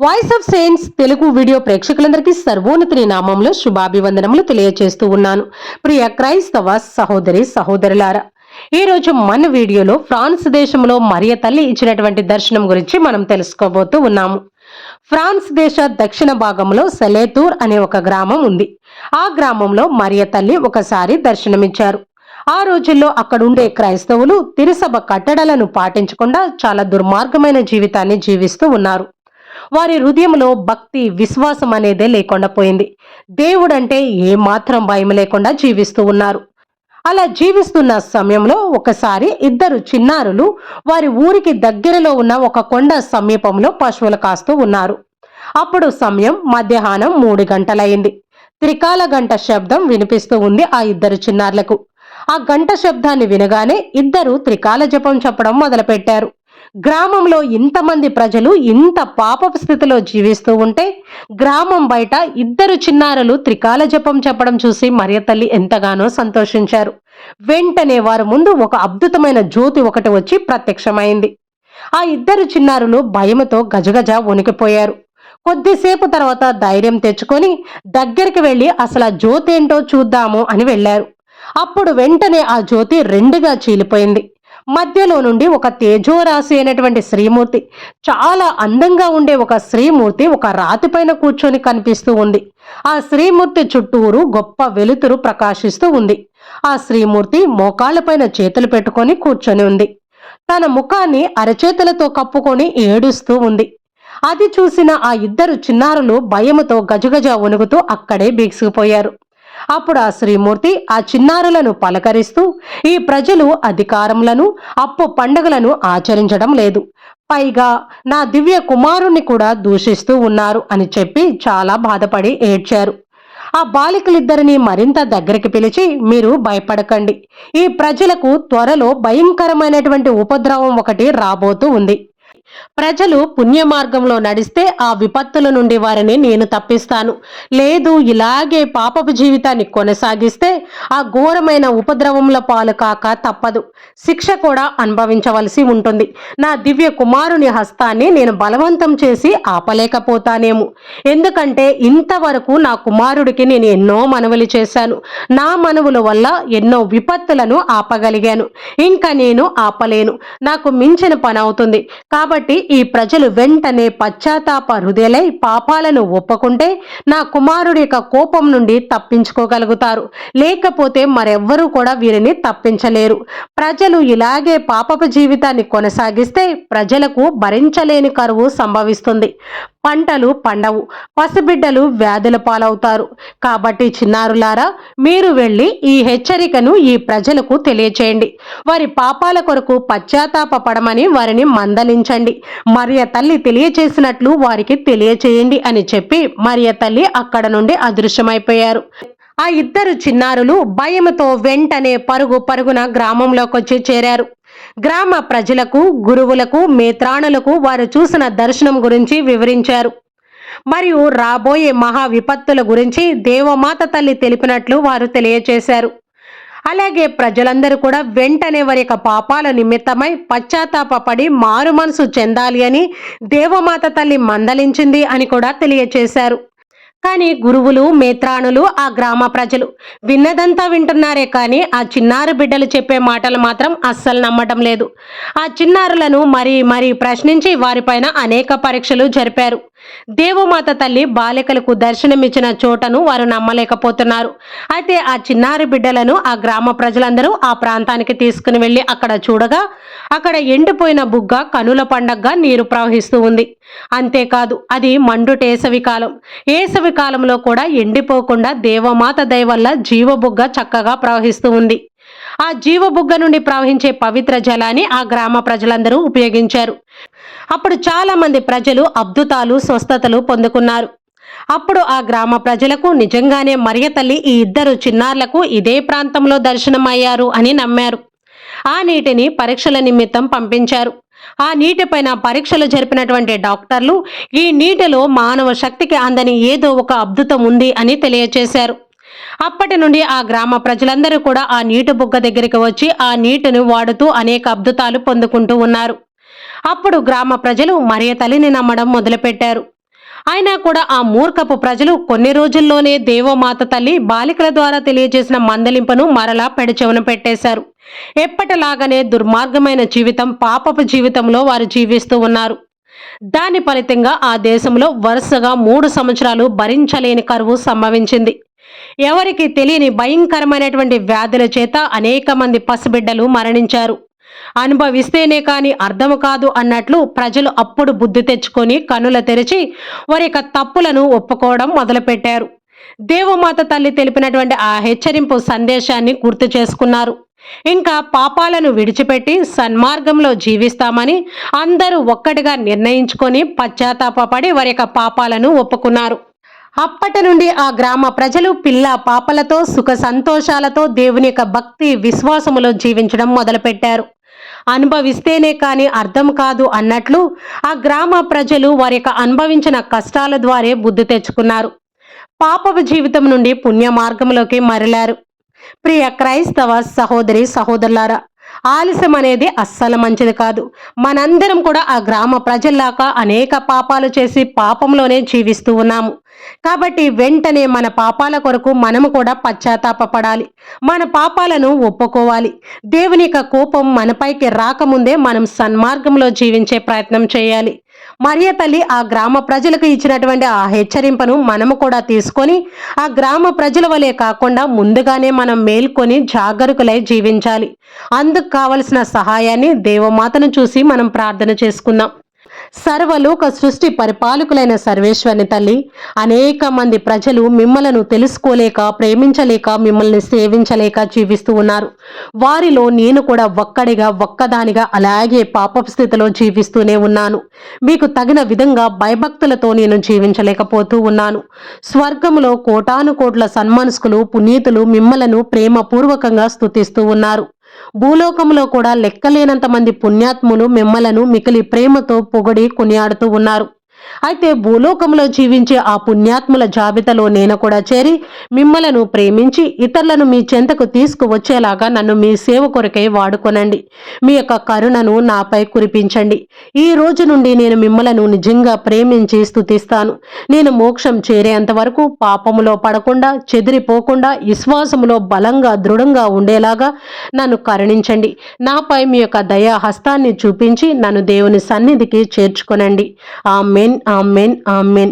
Voice of saints Telugu video ప్రేక్షకులందరికీ సర్వోన్నతి నామంలో శుభాభివందనములు తెలియజేస్తూ ఉన్నాను. ప్రియ క్రైస్తవ సహోదరి సహోదరులారా, ఈ రోజు మన వీడియోలో ఫ్రాన్స్ దేశంలో మరియ తల్లి ఇచ్చినటువంటి దర్శనం గురించి మనం తెలుసుకోబోతూ ఉన్నాము. ఫ్రాన్స్ దేశ దక్షిణ భాగంలో సెలేతూర్ అనే ఒక గ్రామం ఉంది. ఆ గ్రామంలో మరియ తల్లి ఒకసారి దర్శనమిచ్చారు. ఆ రోజుల్లో అక్కడుండే క్రైస్తవులు తిరుసభ కట్టడలను పాటించకుండా చాలా దుర్మార్గమైన జీవితాన్ని జీవిస్తూ ఉన్నారు. వారి హృదయంలో భక్తి విశ్వాసం అనేదే లేకుండా పోయింది. దేవుడంటే ఏమాత్రం భయం లేకుండా జీవిస్తూ ఉన్నారు. అలా జీవిస్తున్న సమయంలో ఒకసారి ఇద్దరు చిన్నారులు వారి ఊరికి దగ్గరలో ఉన్న ఒక కొండ సమీపంలో పశువులు కాస్తూ ఉన్నారు. అప్పుడు సమయం మధ్యాహ్నం 3 గంటలైంది. త్రికాల గంట శబ్దం వినిపిస్తూ ఉంది ఆ ఇద్దరు చిన్నారులకు. ఆ గంట శబ్దాన్ని వినగానే ఇద్దరు త్రికాల జపం చెప్పడం మొదలుపెట్టారు. గ్రామంలో ఇంతమంది ప్రజలు ఇంత పాపపు స్థితిలో జీవిస్తూ ఉంటే గ్రామం బయట ఇద్దరు చిన్నారులు త్రికాల జపం చెప్పడం చూసి మరియ తల్లి ఎంతగానో సంతోషించారు. వెంటనే వారి ముందు ఒక అద్భుతమైన జ్యోతి ఒకటి వచ్చి ప్రత్యక్షమైంది. ఆ ఇద్దరు చిన్నారులు భయముతో గజగజ వణికిపోయారు. కొద్దిసేపు తర్వాత ధైర్యం తెచ్చుకొని దగ్గరికి వెళ్లి అసలు ఆ జ్యోతి ఏంటో చూద్దాము అని వెళ్లారు. అప్పుడు వెంటనే ఆ జ్యోతి రెండుగా చీలిపోయింది. మధ్యలో నుండి ఒక తేజోరాశి అయినటువంటి శ్రీమూర్తి, చాలా అందంగా ఉండే ఒక శ్రీమూర్తి ఒక రాతిపైన కూర్చొని కనిపిస్తూ ఉంది. ఆ శ్రీమూర్తి చుట్టూరు గొప్ప వెలుతురు ప్రకాశిస్తూ ఉంది. ఆ శ్రీమూర్తి మోకాళ్ళపైన చేతులు పెట్టుకొని కూర్చొని ఉంది. తన ముఖాన్ని అరచేతులతో కప్పుకొని ఏడుస్తూ ఉంది. అది చూసిన ఆ ఇద్దరు చిన్నారులు భయముతో గజగజ వణుకుతూ అక్కడే బిగుసుకుపోయారు. అప్పుడు ఆ శ్రీమూర్తి ఆ చిన్నారులను పలకరిస్తూ, ఈ ప్రజలు అధికారములను అప్పు పండుగలను ఆచరించడం లేదు, పైగా నా దివ్య కుమారుణ్ణి కూడా దూషిస్తూ ఉన్నారు అని చెప్పి చాలా బాధపడి ఏడ్చారు. ఆ బాలికలిద్దరిని మరింత దగ్గరికి పిలిచి, మీరు భయపడకండి, ఈ ప్రజలకు త్వరలో భయంకరమైనటువంటి ఉపద్రవం ఒకటి రాబోతూ ఉంది. ప్రజలు పుణ్య మార్గంలో నడిస్తే ఆ విపత్తుల నుండి వారిని నేను తప్పిస్తాను. లేదు, ఇలాగే పాపపు జీవితాన్ని కొనసాగిస్తే ఆ ఘోరమైన ఉపద్రవంలో పాలు కాక తప్పదు, శిక్ష కూడా అనుభవించవలసి ఉంటుంది. నా దివ్య కుమారుని హస్తాన్ని నేను బలవంతం చేసి ఆపలేకపోతానేమో, ఎందుకంటే ఇంతవరకు నా కుమారుడికి నేను ఎన్నో మనవులు చేశాను. నా మనవుల వల్ల ఎన్నో విపత్తులను ఆపగలిగాను. ఇంకా నేను ఆపలేను, నాకు మించిన పని అవుతుంది. కాబట్టి ఈ ప్రజలు వెంటనే పశ్చాత్తాప హృదయులై పాపాలను ఒప్పుకుంటే నా కుమారుడి యొక్క కోపం నుండి తప్పించుకోగలుగుతారు. లేకపోతే మరెవ్వరూ కూడా వీరిని తప్పించలేరు. ప్రజలు ఇలాగే పాపపు జీవితాన్ని కొనసాగిస్తే ప్రజలకు భరించలేని కరువు సంభవిస్తుంది. పంటలు పండవు, పసిబిడ్డలు వ్యాధుల పాలవుతారు. కాబట్టి చిన్నారులారా, మీరు వెళ్ళి ఈ హెచ్చరికను ఈ ప్రజలకు తెలియచేయండి. వారి పాపాల కొరకు పశ్చాత్తాప పడమని వారిని మందలించండి. మరియ తల్లి తెలియచేసినట్లు వారికి తెలియచేయండి అని చెప్పి మరియ తల్లి అక్కడ నుండి అదృశ్యమైపోయారు. ఆ ఇద్దరు చిన్నారులు భయముతో వెంటనే పరుగున గ్రామంలోకి వచ్చి చేరారు. గ్రామ ప్రజలకు, గురువులకు, మేత్రాణులకు వారు చూసిన దర్శనం గురించి వివరించారు. మరియు రాబోయే మహా విపత్తుల గురించి దేవమాత తల్లి తెలిపినట్లు వారు తెలియచేశారు. అలాగే ప్రజలందరూ కూడా వెంటనే వారి యొక్క పాపాల నిమిత్తమై పశ్చాత్తాపడి మారు మనసు చెందాలి అని దేవమాత తల్లి మందలించింది అని కూడా తెలియచేశారు. కానీ గురువులు, మేత్రాణులు, ఆ గ్రామ ప్రజలు విన్నదంతా వింటున్నారే కానీ ఆ చిన్నారు బిడ్డలు చెప్పే మాటలు మాత్రం అస్సలు నమ్మటం లేదు. ఆ చిన్నారులను మరీ ప్రశ్నించి వారిపైన అనేక పరీక్షలు జరిపారు. దేవమాత తల్లి బాలికలకు దర్శనమిచ్చిన చోటను వారు నమ్మలేకపోతున్నారు. అయితే ఆ చిన్నారి బిడ్డలను ఆ గ్రామ ప్రజలందరూ ఆ ప్రాంతానికి తీసుకుని వెళ్ళి అక్కడ చూడగా అక్కడ ఎండిపోయిన బుగ్గ కనుల పండగగా నీరు ప్రవహిస్తూ ఉంది. అంతేకాదు, అది మండుటేసవి కాలం. ఏసవి కాలంలో కూడా ఎండిపోకుండా దేవమాత దయ వల్ల జీవబుగ్గ చక్కగా ప్రవహిస్తూ ఉంది. ఆ జీవబుగ్గ నుండి ప్రవహించే పవిత్ర జలాన్ని ఆ గ్రామ ప్రజలందరూ ఉపయోగించారు. అప్పుడు చాలా మంది ప్రజలు అద్భుతాలు, స్వస్థతలు పొందుకున్నారు. అప్పుడు ఆ గ్రామ ప్రజలకు నిజంగానే మరియ తల్లి ఈ ఇద్దరు చిన్నారులకు ఇదే ప్రాంతంలో దర్శనమయ్యారు అని నమ్మారు. ఆ నీటిని పరీక్షల నిమిత్తం పంపించారు. ఆ నీటిపైన పరీక్షలు జరిపినటువంటి డాక్టర్లు ఈ నీటిలో మానవ శక్తికి అందని ఏదో ఒక అద్భుతం ఉంది అని తెలియచేశారు. అప్పటి నుండి ఆ గ్రామ ప్రజలందరూ కూడా ఆ నీటి బుగ్గ దగ్గరికి వచ్చి ఆ నీటిని వాడుతూ అనేక అద్భుతాలు పొందుకుంటూ ఉన్నారు. అప్పుడు గ్రామ ప్రజలు మరియ తల్లిని నమ్మడం మొదలుపెట్టారు. అయినా కూడా ఆ మూర్ఖపు ప్రజలు కొన్ని రోజుల్లోనే దేవమాత తల్లి బాలికల ద్వారా తెలియజేసిన మందలింపును మరలా పెడచెవున పెట్టేశారు. ఎప్పటిలాగానే దుర్మార్గమైన జీవితం, పాపపు జీవితంలో వారు జీవిస్తూ ఉన్నారు. దాని ఫలితంగా ఆ దేశంలో వరుసగా 3 సంవత్సరాలు భరించలేని కరువు సంభవించింది. ఎవరికి తెలియని భయంకరమైనటువంటి వ్యాధుల చేత అనేక మంది పసిబిడ్డలు మరణించారు. అనుభవిస్తేనే కాని అర్థము కాదు అన్నట్లు ప్రజలు అప్పుడు బుద్ధి తెచ్చుకొని కనుల తెరిచి వారి యొక్క తప్పులను ఒప్పుకోవడం మొదలుపెట్టారు. దేవమాత తల్లి తెలిపినటువంటి ఆ హెచ్చరింపు సందేశాన్ని గుర్తు చేసుకున్నారు. ఇంకా పాపాలను విడిచిపెట్టి సన్మార్గంలో జీవిస్తామని అందరూ ఒక్కటిగా నిర్ణయించుకొని పశ్చాత్తాపపడి వారి యొక్క పాపాలను ఒప్పుకున్నారు. అప్పటి నుండి ఆ గ్రామ ప్రజలు పిల్ల పాపలతో సుఖ సంతోషాలతో దేవుని యొక్క భక్తి విశ్వాసములో జీవించడం మొదలుపెట్టారు. అనుభవిస్తేనే కానీ అర్థం కాదు అన్నట్లు ఆ గ్రామ ప్రజలు వారి యొక్క అనుభవించిన కష్టాల ద్వారే బుద్ధి తెచ్చుకున్నారు. పాపపు జీవితం నుండి పుణ్య మార్గంలోకి మరలారు. ప్రియ క్రైస్తవ సహోదరి సహోదరులారా, ఆలస్యం అనేది అస్సలు మంచిది కాదు. మనందరం కూడా ఆ గ్రామ ప్రజల్లాగా అనేక పాపాలు చేసి పాపంలోనే జీవిస్తూ ఉన్నాము. కాబట్టి వెంటనే మన పాపాల కొరకు మనము కూడా పశ్చాత్తాపపడాలి. మన పాపాలను ఒప్పుకోవాలి. దేవుని యొక్క కోపం మనపైకి రాకముందే మనం సన్మార్గంలో జీవించే ప్రయత్నం చేయాలి. మరియ తల్లి ఆ గ్రామ ప్రజలకు ఇచ్చినటువంటి ఆ హెచ్చరింపును మనము కూడా తీసుకొని ఆ గ్రామ ప్రజల వలె కాకుండా ముందుగానే మనం మేల్కొని జాగరూకులై జీవించాలి. అందుకు కావలసిన సహాయాన్ని దేవమాతను చూసి మనం ప్రార్థన చేసుకుందాం. సర్వలోక సృష్టి పరిపాలకులైన సర్వేశ్వరుని తల్లి, అనేక మంది ప్రజలు మిమ్మలను తెలుసుకోలేక, ప్రేమించలేక, మిమ్మల్ని సేవించలేక జీవిస్తూ ఉన్నారు. వారిలో నేను కూడా ఒక్కదానిగా అలాగే పాపపు స్థితిలో జీవిస్తూనే ఉన్నాను. మీకు తగిన విధంగా భయభక్తులతో నేను జీవించలేకపోతూ ఉన్నాను. స్వర్గములో కోటాను కోట్ల సన్మనస్కులు పునీతులు మిమ్మలను ప్రేమపూర్వకంగా స్తుతిస్తూ ఉన్నారు. భూలోకంలో కూడా లెక్కలేనంత మంది పుణ్యాత్ములు మిమ్మలను మికిలి ప్రేమతో పొగడి కొనియాడుతూ ఉన్నారు. అయితే భూలోకంలో జీవించే ఆ పుణ్యాత్ముల జాబితాలో నేను కూడా చేరి మిమ్మలను ప్రేమించి ఇతరులను మీ చెంతకు తీసుకువచ్చేలాగా నన్ను మీ సేవ కొరకై వాడుకొనండి. మీ యొక్క కరుణను నాపై కురిపించండి. ఈ రోజు నుండి నేను మిమ్మలను నిజంగా ప్రేమించి స్తుతిస్తాను. నేను మోక్షం చేరేంత వరకు పాపములో పడకుండా, చెదిరిపోకుండా, విశ్వాసములో బలంగా దృఢంగా ఉండేలాగా నన్ను కరుణించండి. నాపై మీ యొక్క దయా హస్తాన్ని చూపించి నన్ను దేవుని సన్నిధికి చేర్చుకొనండి. Amen, amen, amen.